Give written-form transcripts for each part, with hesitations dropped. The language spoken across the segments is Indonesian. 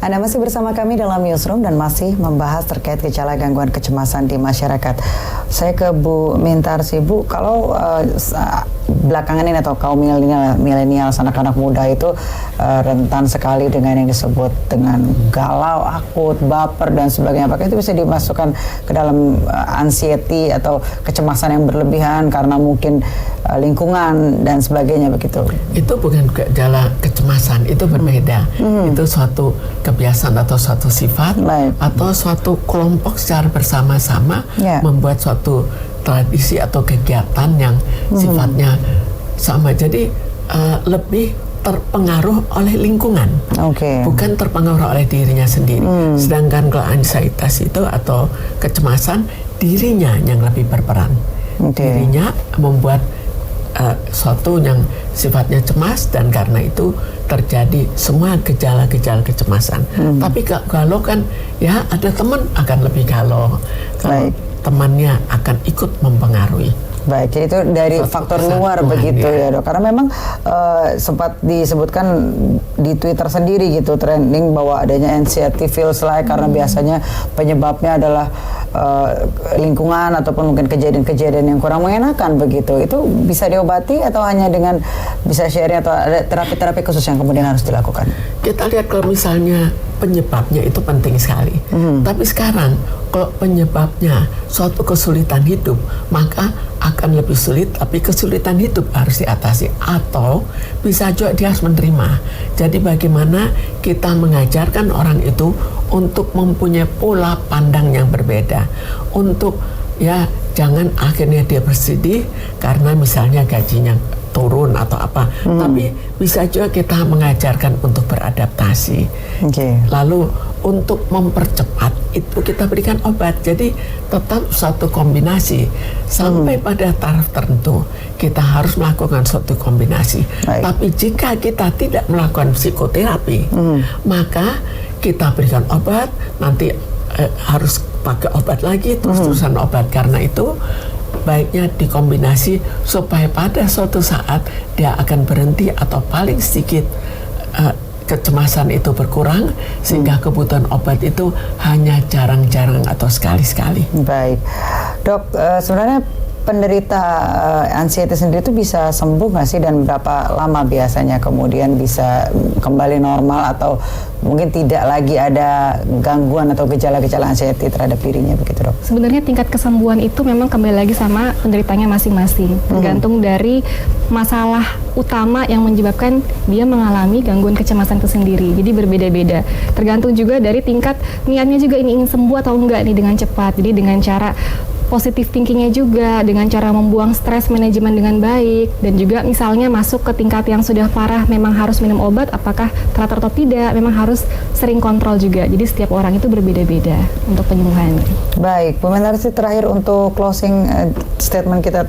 Anda masih bersama kami dalam Newsroom dan masih membahas terkait gejala gangguan kecemasan di masyarakat. Saya ke Bu Mintarsi. Bu, kalau belakangan ini atau kaum milenial, anak-anak muda itu rentan sekali dengan yang disebut dengan galau, akut, baper dan sebagainya. Apakah itu bisa dimasukkan ke dalam anxiety atau kecemasan yang berlebihan karena mungkin lingkungan dan sebagainya begitu? Itu bukan gejala kecemasan, itu berbeda. Itu suatu kebiasaan atau suatu sifat atau suatu kelompok secara bersama-sama membuat suatu tradisi atau kegiatan yang sifatnya sama. Jadi lebih terpengaruh oleh lingkungan, bukan terpengaruh oleh dirinya sendiri. Sedangkan kalau ansietas itu atau kecemasan, dirinya yang lebih berperan. Dirinya membuat suatu yang sifatnya cemas, dan karena itu terjadi semua gejala-gejala kecemasan. Tapi galau kan ya ada teman akan lebih galau, kalau temannya akan ikut mempengaruhi. Baik, jadi itu dari faktor luar begitu ya Dok. Karena memang sempat disebutkan di Twitter sendiri gitu, trending bahwa adanya anxiety feels like karena biasanya penyebabnya adalah lingkungan ataupun mungkin kejadian-kejadian yang kurang mengenakan begitu. Itu bisa diobati atau hanya dengan bisa sharing atau ada terapi-terapi khusus yang kemudian harus dilakukan? Kita lihat kalau misalnya penyebabnya itu penting sekali. Tapi sekarang kalau penyebabnya suatu kesulitan hidup, maka akan lebih sulit, tapi kesulitan hidup harus diatasi, atau bisa juga dia harus menerima. Jadi bagaimana kita mengajarkan orang itu untuk mempunyai pola pandang yang berbeda, untuk ya jangan akhirnya dia bersedih karena misalnya gajinya turun atau apa, tapi bisa juga kita mengajarkan untuk beradaptasi. Lalu untuk mempercepat itu kita berikan obat. Jadi tetap suatu kombinasi sampai pada taraf tertentu kita harus melakukan suatu kombinasi. Tapi jika kita tidak melakukan psikoterapi, maka kita berikan obat, nanti harus pakai obat lagi, terus-terusan obat. Karena itu baiknya dikombinasi supaya pada suatu saat dia akan berhenti atau paling sedikit kecemasan itu berkurang, sehingga kebutuhan obat itu hanya jarang-jarang atau sekali-sekali. Baik, Dok, sebenarnya penderita anxiety sendiri itu bisa sembuh nggak sih, dan berapa lama biasanya kemudian bisa kembali normal atau mungkin tidak lagi ada gangguan atau gejala-gejala anxiety terhadap dirinya begitu Dok? Sebenarnya tingkat kesembuhan itu memang kembali lagi sama penderitanya masing-masing, tergantung dari masalah utama yang menyebabkan dia mengalami gangguan kecemasan itu sendiri. Jadi berbeda-beda, tergantung juga dari tingkat niatnya juga, ini ingin sembuh atau enggak nih dengan cepat. Jadi dengan cara positive thinkingnya juga, dengan cara membuang stres manajemen dengan baik, dan juga misalnya masuk ke tingkat yang sudah parah memang harus minum obat, apakah teratur atau tidak, memang harus sering kontrol juga. Jadi setiap orang itu berbeda-beda untuk penyembuhannya. Baik, Bu Mintarsi, terakhir untuk closing statement kita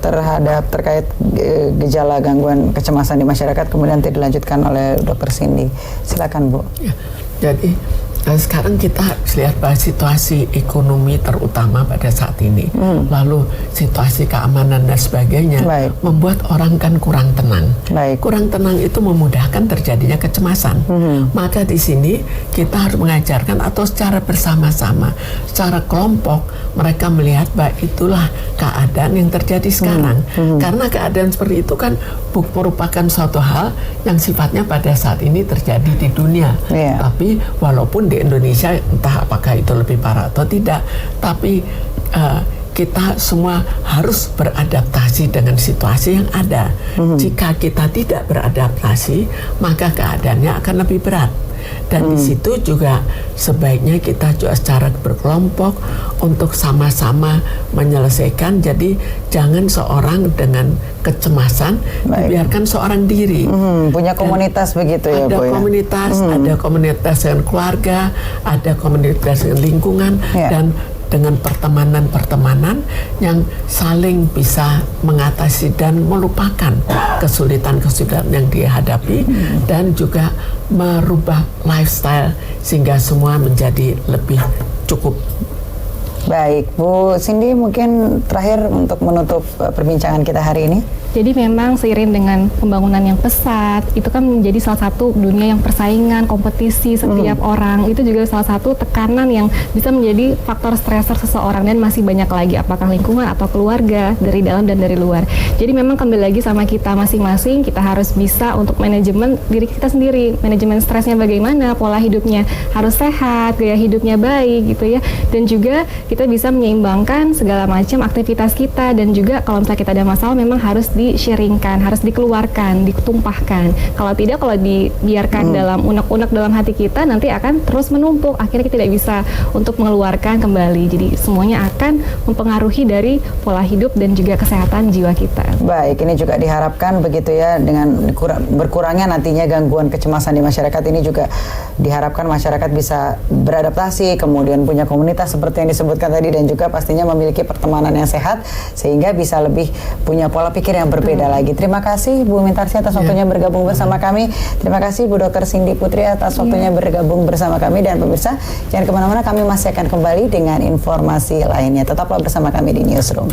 terkait gejala gangguan kecemasan di masyarakat, kemudian dilanjutkan oleh Dr. Cindy. Silakan Bu. Ya, jadi sekarang kita lihat bahwa situasi ekonomi terutama pada saat ini, lalu situasi keamanan dan sebagainya, membuat orang kan kurang tenang. Kurang tenang itu memudahkan terjadinya kecemasan. Maka di sini kita harus mengajarkan atau secara bersama-sama, secara kelompok, mereka melihat bahwa itulah keadaan yang terjadi sekarang. Karena keadaan seperti itu kan merupakan suatu hal yang sifatnya pada saat ini terjadi di dunia. Tapi walaupun di Indonesia entah apakah itu lebih parah atau tidak, tapi kita semua harus beradaptasi dengan situasi yang ada. Jika kita tidak beradaptasi, maka keadaannya akan lebih berat. Dan di situ juga sebaiknya kita juga secara berkelompok untuk sama-sama menyelesaikan. Jadi jangan seorang dengan kecemasan dibiarkan seorang diri. Punya komunitas begitu ya, ada Bu, komunitas, ada komunitas dengan keluarga, ada komunitas dengan lingkungan, dan dengan pertemanan-pertemanan yang saling bisa mengatasi dan melupakan kesulitan-kesulitan yang dihadapi, dan juga merubah lifestyle sehingga semua menjadi lebih cukup. Baik, Bu Cindy, mungkin terakhir untuk menutup perbincangan kita hari ini. Jadi memang seiring dengan pembangunan yang pesat, itu kan menjadi salah satu dunia yang persaingan, kompetisi setiap orang, itu juga salah satu tekanan yang bisa menjadi faktor stresor seseorang, dan masih banyak lagi, apakah lingkungan atau keluarga, dari dalam dan dari luar. Jadi memang kembali lagi sama kita masing-masing, kita harus bisa untuk manajemen diri kita sendiri, manajemen stresnya bagaimana, pola hidupnya harus sehat, gaya hidupnya baik gitu ya, dan juga kita bisa menyeimbangkan segala macam aktivitas kita, dan juga kalau misalnya kita ada masalah memang harus di-sharingkan, harus dikeluarkan, ditumpahkan. Kalau tidak, kalau dibiarkan dalam unek-unek dalam hati kita, nanti akan terus menumpuk, akhirnya kita tidak bisa untuk mengeluarkan kembali. Jadi semuanya akan mempengaruhi dari pola hidup dan juga kesehatan jiwa kita. Baik, ini juga diharapkan begitu ya, dengan berkurangnya nantinya gangguan kecemasan di masyarakat ini juga diharapkan masyarakat bisa beradaptasi, kemudian punya komunitas seperti yang disebutkan tadi, dan juga pastinya memiliki pertemanan yang sehat sehingga bisa lebih punya pola pikir yang berbeda lagi. Terima kasih Bu Mintarsih atas waktunya bergabung bersama kami. Terima kasih Bu Dr. Cindy Putri atas waktunya bergabung bersama kami, dan pemirsa jangan kemana-mana, kami masih akan kembali dengan informasi lainnya. Tetaplah bersama kami di Newsroom.